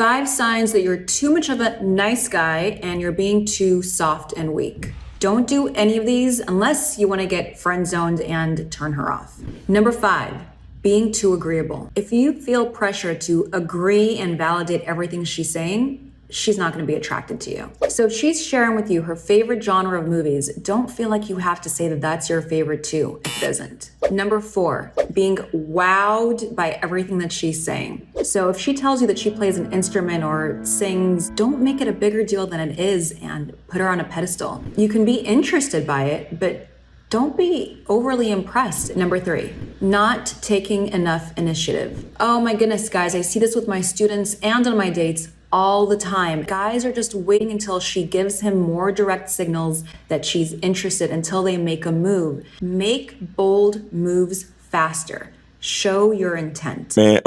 5 signs that you're too much of a nice guy and you're being too soft and weak. Don't do any of these unless you want to get friend zoned and turn her off. Number 5, being too agreeable. If you feel pressure to agree and validate everything she's saying, she's not going to be attracted to you. So if she's sharing with you her favorite genre of movies, don't feel like you have to say that that's your favorite too, if it isn't. Number 4, being wowed by everything that she's saying. So if she tells you that she plays an instrument or sings, don't make it a bigger deal than it is and put her on a pedestal. You can be interested by it, but don't be overly impressed. Number 3, not taking enough initiative. Oh my goodness, guys, I see this with my students and on my dates all the time. Guys are just waiting until she gives him more direct signals that she's interested until they make a move. Make bold moves faster. Show your intent. Man,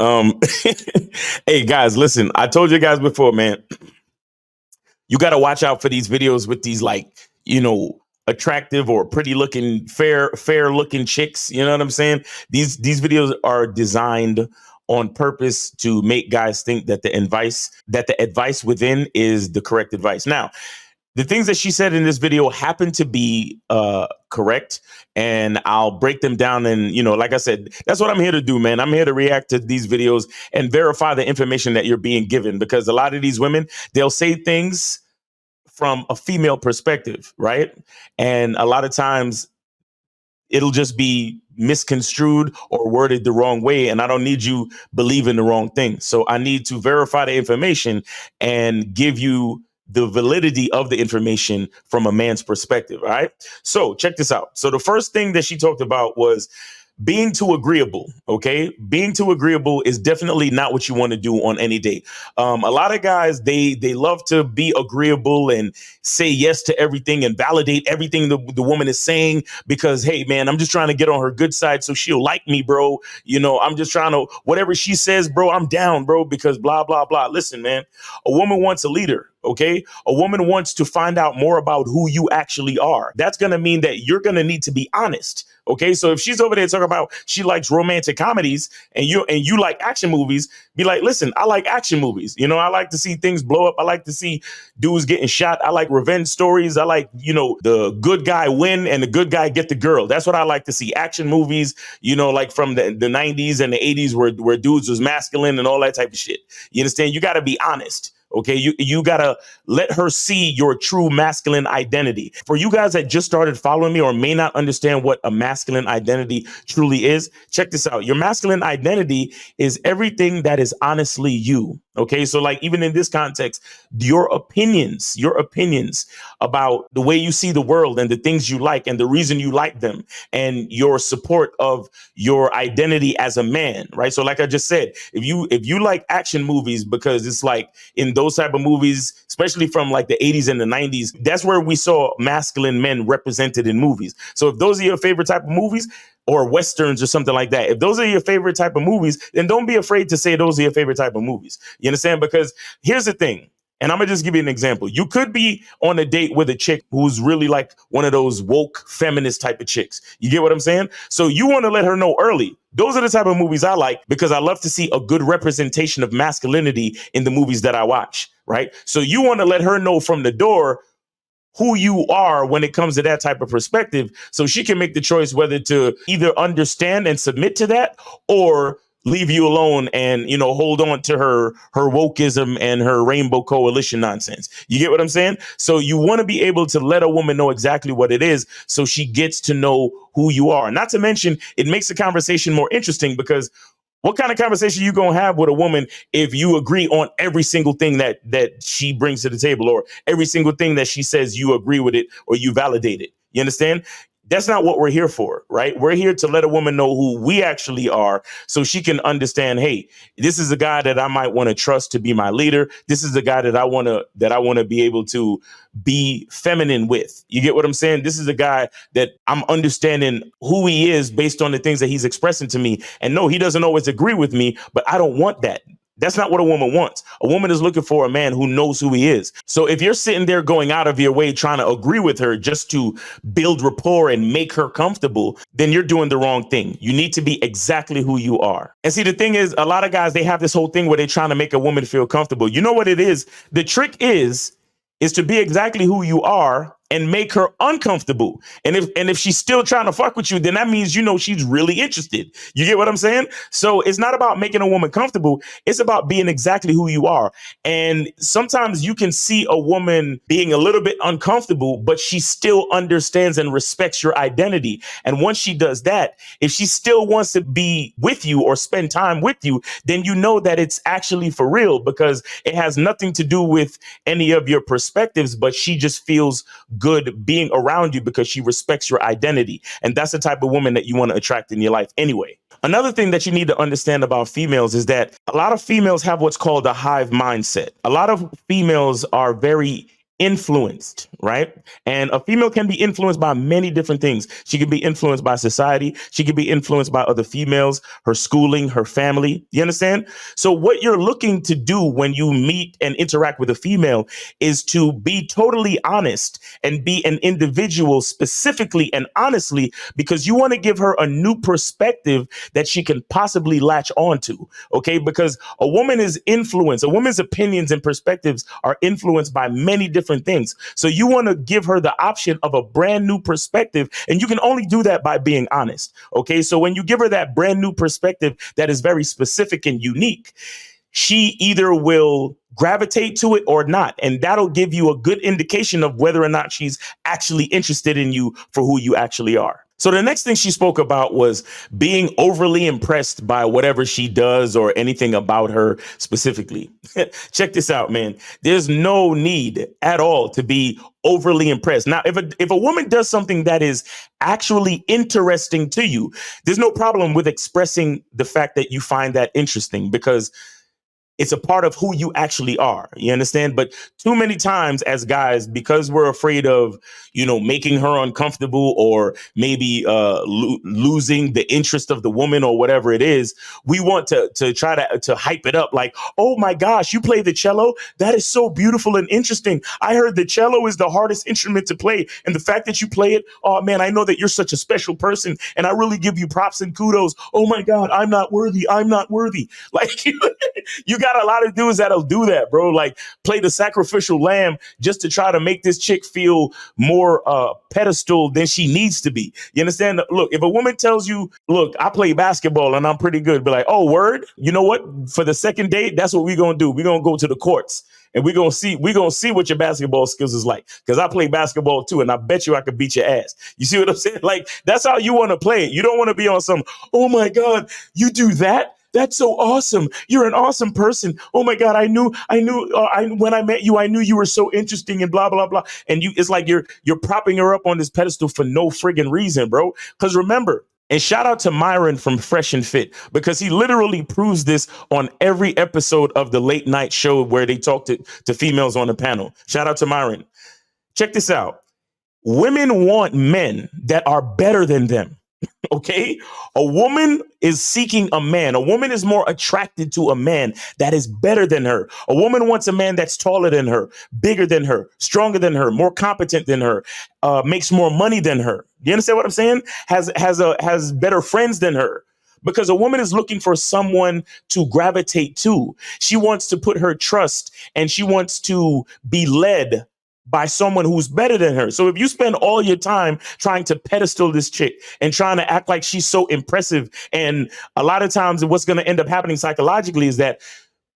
hey guys, listen, I told you guys before, man, you got to watch out for these videos with these attractive or pretty looking, fair looking chicks. You know what I'm saying? These videos are designed on purpose to make guys think that the advice within is the correct advice. Now, the things that she said in this video happen to be correct, and I'll break them down. And, like I said, that's what I'm here to do, man. I'm here to react to these videos and verify the information that you're being given, because a lot of these women, they'll say things from a female perspective, right? And a lot of times it'll just be misconstrued or worded the wrong way. And I don't need you believing the wrong thing. So I need to verify the information and give you the validity of the information from a man's perspective. All right. So check this out. So the first thing that she talked about was being too agreeable. OK, being too agreeable is definitely not what you want to do on any date. A lot of guys, they love to be agreeable and say yes to everything and validate everything the woman is saying, because, hey, man, I'm just trying to get on her good side so she'll like me, bro. I'm just trying to, whatever she says, bro, I'm down, bro, because blah, blah, blah. Listen, man, a woman wants a leader. OK, a woman wants to find out more about who you actually are. That's going to mean that you're going to need to be honest. OK, so if she's over there talking about she likes romantic comedies and you like action movies, be like, listen, I like action movies. I like to see things blow up. I like to see dudes getting shot. I like revenge stories. I like, the good guy win and the good guy get the girl. That's what I like to see. Action movies, like from the 90s and the 80s where dudes was masculine and all that type of shit. You understand? You got to be honest. OK, you got to let her see your true masculine identity. For you guys that just started following me or may not understand what a masculine identity truly is, check this out. Your masculine identity is everything that is honestly you. OK, so like even in this context, your opinions about the way you see the world and the things you like and the reason you like them and your support of your identity as a man. Right. So like I just said, if you like action movies, because it's like in those type of movies, especially from like the 80s and the 90s, that's where we saw masculine men represented in movies. So if those are your favorite type of movies, or Westerns or something like that, if those are your favorite type of movies, then don't be afraid to say those are your favorite type of movies. You understand? Because here's the thing. And I'm going to just give you an example. You could be on a date with a chick who's really like one of those woke feminist type of chicks. You get what I'm saying? So you want to let her know early. Those are the type of movies I like, because I love to see a good representation of masculinity in the movies that I watch. Right. So you want to let her know from the door who you are when it comes to that type of perspective, so she can make the choice whether to either understand and submit to that or leave you alone and, hold on to her wokeism and her rainbow coalition nonsense. You get what I'm saying? So you want to be able to let a woman know exactly what it is so she gets to know who you are. Not to mention, it makes the conversation more interesting, because what kind of conversation you going to have with a woman if you agree on every single thing that she brings to the table, or every single thing that she says you agree with it or you validate it? You understand? That's not what we're here for, right? We're here to let a woman know who we actually are so she can understand, hey, this is a guy that I might want to trust to be my leader. This is a guy that I want to be able to be feminine with. You get what I'm saying? This is a guy that I'm understanding who he is based on the things that he's expressing to me. And no, he doesn't always agree with me, but I don't want that. That's not what a woman wants. A woman is looking for a man who knows who he is. So if you're sitting there going out of your way trying to agree with her just to build rapport and make her comfortable, then you're doing the wrong thing. You need to be exactly who you are. And see, the thing is, a lot of guys, they have this whole thing where they're trying to make a woman feel comfortable. You know what it is? The trick is to be exactly who you are and make her uncomfortable. And if she's still trying to fuck with you, then that means, you know, she's really interested. You get what I'm saying? So it's not about making a woman comfortable. It's about being exactly who you are. And sometimes you can see a woman being a little bit uncomfortable, but she still understands and respects your identity. And once she does that, if she still wants to be with you or spend time with you, then you know that it's actually for real, because it has nothing to do with any of your perspectives, but she just feels good being around you because she respects your identity. And that's the type of woman that you want to attract in your life anyway. Another thing that you need to understand about females is that a lot of females have what's called a hive mindset. A lot of females are very influenced, right? And a female can be influenced by many different things. She can be influenced by society. She can be influenced by other females, her schooling, her family. You understand? So what you're looking to do when you meet and interact with a female is to be totally honest and be an individual specifically and honestly, because you want to give her a new perspective that she can possibly latch onto. Okay? Because a woman is influenced. A woman's opinions and perspectives are influenced by many different things. So you want to give her the option of a brand new perspective, and you can only do that by being honest. Okay, so when you give her that brand new perspective that is very specific and unique, she either will gravitate to it or not. And that'll give you a good indication of whether or not she's actually interested in you for who you actually are. So the next thing she spoke about was being overly impressed by whatever she does or anything about her specifically. Check this out, man. There's no need at all to be overly impressed. Now, if a woman does something that is actually interesting to you, there's no problem with expressing the fact that you find that interesting, because it's a part of who you actually are. You understand? But too many times as guys, because we're afraid of, you know, making her uncomfortable or maybe losing the interest of the woman or whatever it is, we want to try to hype it up like, oh my gosh, you play the cello? That is so beautiful and interesting. I heard the cello is the hardest instrument to play. And the fact that you play it, oh man, I know that you're such a special person. And I really give you props and kudos. Oh my God, I'm not worthy. I'm not worthy. Like you got a lot of dudes that'll do that, bro. Like play the sacrificial lamb just to try to make this chick feel more pedestal than she needs to be. You understand? Look, if a woman tells you, look, I play basketball and I'm pretty good, be like, oh, word? You know what? For the second date, that's what we're going to do. We're going to go to the courts. And we're gonna see what your basketball skills is like. Because I play basketball too, and I bet you I could beat your ass. You see what I'm saying? Like, that's how you want to play it. You don't want to be on some, oh my God, you do that? That's so awesome. You're an awesome person. Oh my God, when I met you, I knew you were so interesting and blah, blah, blah. And it's like you're propping her up on this pedestal for no friggin' reason, bro. Because remember, and shout out to Myron from Fresh and Fit, because he literally proves this on every episode of the late night show where they talk to females on the panel. Shout out to Myron. Check this out. Women want men that are better than them. Okay. A woman is seeking a man. A woman is more attracted to a man that is better than her. A woman wants a man that's taller than her, bigger than her, stronger than her, more competent than her, makes more money than her. You understand what I'm saying? Has better friends than her. Because a woman is looking for someone to gravitate to. She wants to put her trust and she wants to be led by someone who's better than her. So if you spend all your time trying to pedestal this chick and trying to act like she's so impressive, and a lot of times what's going to end up happening psychologically is that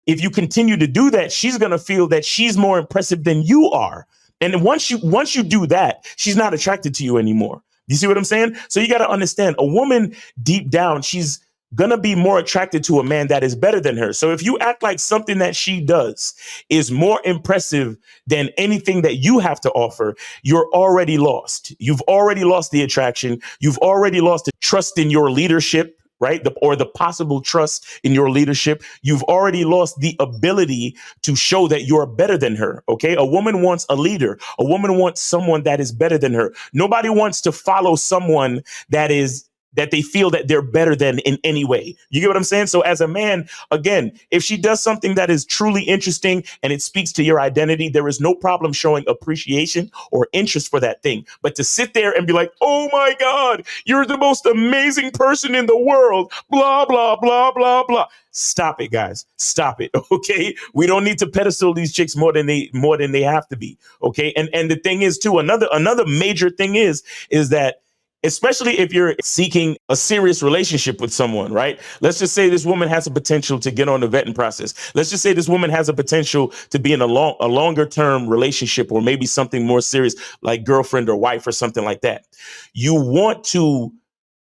if you continue to do that, she's going to feel that she's more impressive than you are. And once you do that, she's not attracted to you anymore. You see what I'm saying? So you got to understand, a woman deep down, she's going to be more attracted to a man that is better than her. So if you act like something that she does is more impressive than anything that you have to offer, you're already lost. You've already lost the attraction. You've already lost the trust in your leadership, right? Or the possible trust in your leadership. You've already lost the ability to show that you're better than her. Okay. A woman wants a leader. A woman wants someone that is better than her. Nobody wants to follow someone that is that they feel that they're better than in any way. You get what I'm saying? So as a man, again, if she does something that is truly interesting and it speaks to your identity, there is no problem showing appreciation or interest for that thing. But to sit there and be like, oh my God, you're the most amazing person in the world, blah, blah, blah, blah, blah. Stop it, guys. Stop it. Okay. We don't need to pedestal these chicks more than they have to be. Okay. And the thing is too, another major thing is that especially if you're seeking a serious relationship with someone, right? Let's just say this woman has a potential to get on the vetting process. Let's just say this woman has a potential to be in a longer term relationship, or maybe something more serious like girlfriend or wife or something like that. You want to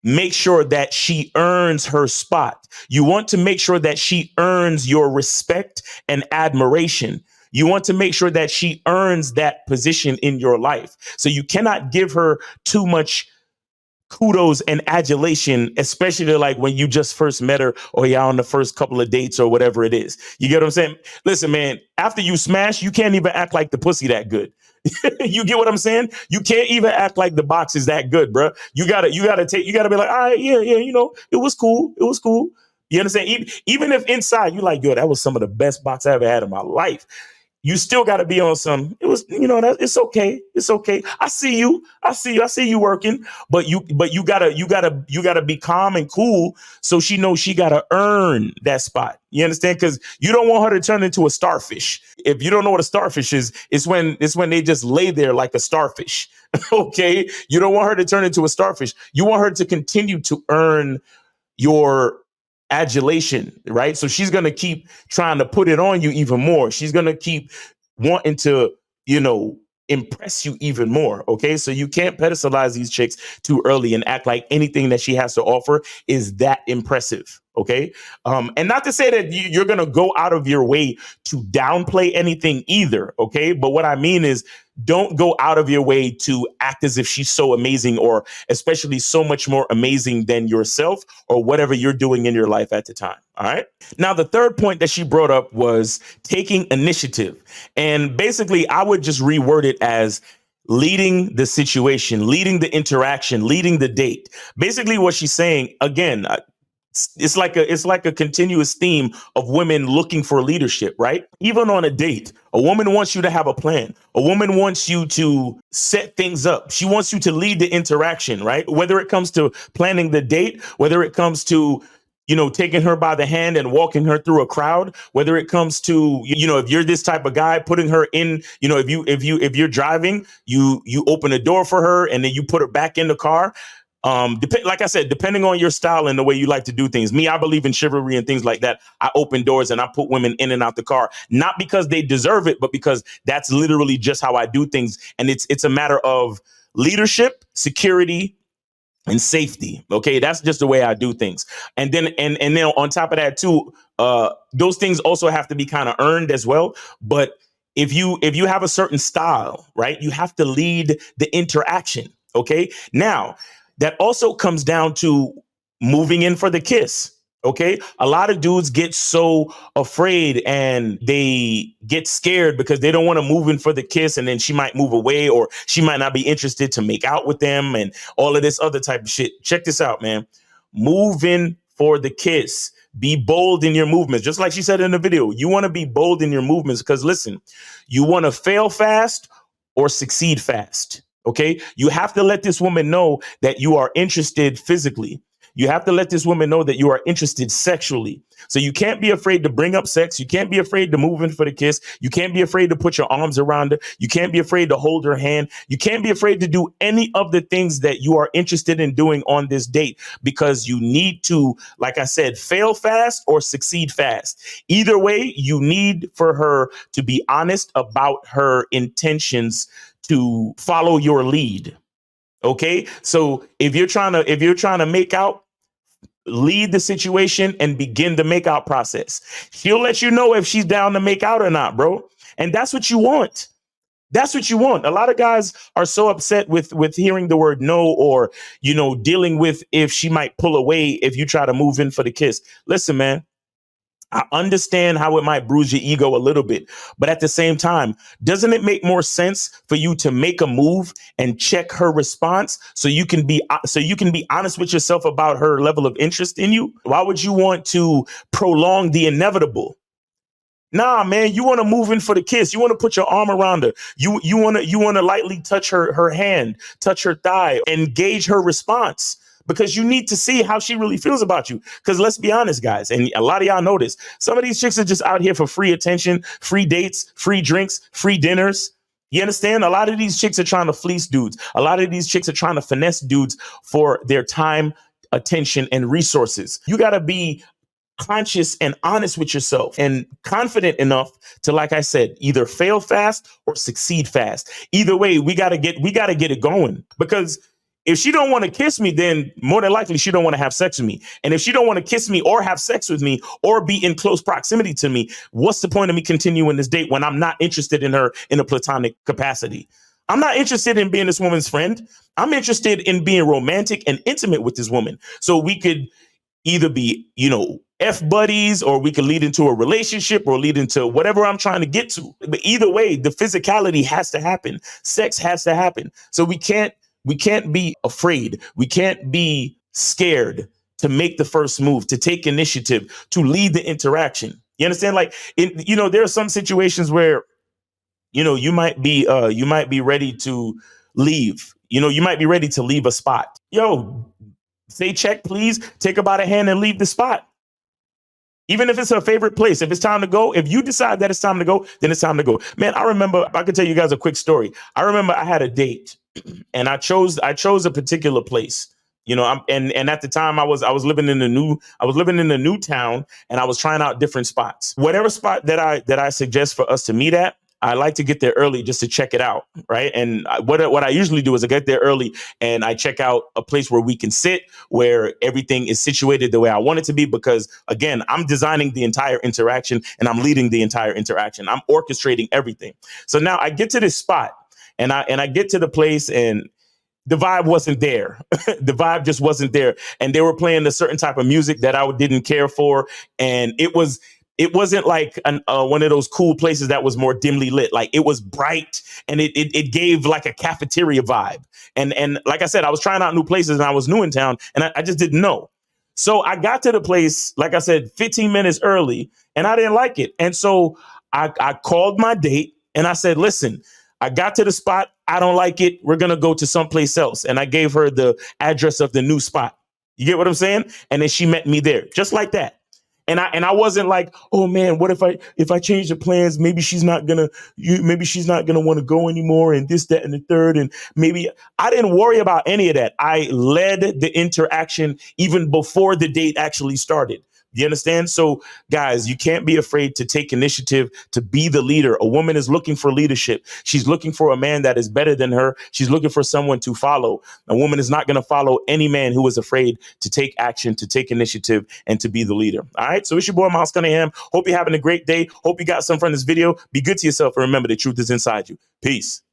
make sure that she earns her spot. You want to make sure that she earns your respect and admiration. You want to make sure that she earns that position in your life. So you cannot give her too much kudos and adulation, especially like when you just first met her or you're on the first couple of dates or whatever it is. You get what I'm saying? Listen, man, after you smash, you can't even act like the pussy that good. You get what I'm saying? You can't even act like the box is that good, bro. You gotta be like, all right, yeah, it was cool. It was cool. You understand? Even if inside you like, yo, that was some of the best box I ever had in my life. You still got to be on some. It was, it's okay. It's okay. I see you. I see you working. But you gotta be calm and cool, so she knows she gotta earn that spot. You understand? Because you don't want her to turn into a starfish. If you don't know what a starfish is, it's when they just lay there like a starfish. Okay. You don't want her to turn into a starfish. You want her to continue to earn your adulation, right? So she's going to keep trying to put it on you even more. She's going to keep wanting to, impress you even more. Okay. So you can't pedestalize these chicks too early and act like anything that she has to offer is that impressive. Okay. And not to say that you're going to go out of your way to downplay anything either. Okay. But what I mean is, don't go out of your way to act as if she's so amazing, or especially so much more amazing than yourself or whatever you're doing in your life at the time. All right. Now, the third point that she brought up was taking initiative. And basically, I would just reword it as leading the situation, leading the interaction, leading the date. Basically, what she's saying, again, it's like a continuous theme of women looking for leadership, right? Even on a date, a woman wants you to have a plan. A woman wants you to set things up. She wants you to lead the interaction, right? Whether it comes to planning the date, whether it comes to taking her by the hand and walking her through a crowd, whether it comes to, if you're this type of guy, putting her in, if you're driving, you open a door for her and then you put her back in the car. Like I said, depending on your style and the way you like to do things. Me, I believe in chivalry and things like that. I open doors and I put women in and out the car, not because they deserve it, but because that's literally just how I do things. And it's a matter of leadership, security, and safety. Okay, that's just the way I do things. And then on top of that too, those things also have to be kind of earned as well. But if you have a certain style, right, you have to lead the interaction. Okay, now that also comes down to moving in for the kiss. Okay, a lot of dudes get so afraid and they get scared because they don't want to move in for the kiss, and then she might move away or she might not be interested to make out with them and all of this other type of shit. Check this out, man. Move in for the kiss. Be bold in your movements. Just like she said in the video, you want to be bold in your movements because listen, you want to fail fast or succeed fast. Okay, you have to let this woman know that you are interested physically. You have to let this woman know that you are interested sexually. So you can't be afraid to bring up sex. You can't be afraid to move in for the kiss. You can't be afraid to put your arms around her. You can't be afraid to hold her hand. You can't be afraid to do any of the things that you are interested in doing on this date, because you need to, like I said, fail fast or succeed fast. Either way, you need for her to be honest about her intentions to follow your lead. Okay. So if you're trying to make out, lead the situation and begin the makeout process. She'll let you know if she's down to make out or not, bro. And that's what you want. That's what you want. A lot of guys are so upset with hearing the word no, or, dealing with if she might pull away if you try to move in for the kiss. Listen, man, I understand how it might bruise your ego a little bit, but at the same time, doesn't it make more sense for you to make a move and check her response so you can be honest with yourself about her level of interest in you? Why would you want to prolong the inevitable? Nah, man, you want to move in for the kiss. You want to put your arm around her. You want to lightly touch her hand, touch her thigh, and gauge her response because you need to see how she really feels about you. Because let's be honest, guys, and a lot of y'all know this. Some of these chicks are just out here for free attention, free dates, free drinks, free dinners. You understand? A lot of these chicks are trying to fleece dudes. A lot of these chicks are trying to finesse dudes for their time, attention, and resources. You got to be conscious and honest with yourself and confident enough to, like I said, either fail fast or succeed fast. Either way, we got to get it going, because if she don't want to kiss me, then more than likely she don't want to have sex with me. And if she don't want to kiss me or have sex with me or be in close proximity to me, what's the point of me continuing this date when I'm not interested in her in a platonic capacity? I'm not interested in being this woman's friend. I'm interested in being romantic and intimate with this woman, so we could either be, F buddies, or we could lead into a relationship or lead into whatever I'm trying to get to. But either way, the physicality has to happen. Sex has to happen. So we can't be afraid. We can't be scared to make the first move, to take initiative, to lead the interaction. You understand? Like, there are some situations where, you might be ready to leave. You might be ready to leave a spot. Yo, say check, please. Take her by the hand and leave the spot. Even if it's her favorite place, if it's time to go, if you decide that it's time to go, then it's time to go. Man, I remember, I could tell you guys a quick story. I remember I had a date and I chose a particular place. And at the time I was living in a new town, and I was trying out different spots. Whatever spot that I suggest for us to meet at, I like to get there early just to check it out, right? And what I usually do is I get there early and I check out a place where we can sit, where everything is situated the way I want it to be. Because again, I'm designing the entire interaction and I'm leading the entire interaction. I'm orchestrating everything. So now I get to this spot and I get to the place, and the vibe wasn't there. The vibe just wasn't there. And they were playing a certain type of music that I didn't care for. And it wasn't like one of those cool places that was more dimly lit. Like, it was bright, and it gave like a cafeteria vibe. And like I said, I was trying out new places and I was new in town, and I just didn't know. So I got to the place, like I said, 15 minutes early, and I didn't like it. And so I called my date and I said, listen, I got to the spot. I don't like it. We're going to go to someplace else. And I gave her the address of the new spot. You get what I'm saying? And then she met me there, just like that. And I wasn't like, oh man, what if I change the plans? Maybe she's not gonna want to go anymore, and this, that, and the third. And maybe I didn't worry about any of that. I led the interaction even before the date actually started. You understand? So guys, you can't be afraid to take initiative, to be the leader. A woman is looking for leadership. She's looking for a man that is better than her. She's looking for someone to follow. A woman is not going to follow any man who is afraid to take action, to take initiative, and to be the leader. All right. So it's your boy, Miles Cunningham. Hope you're having a great day. Hope you got some from this video. Be good to yourself, and remember, the truth is inside you. Peace.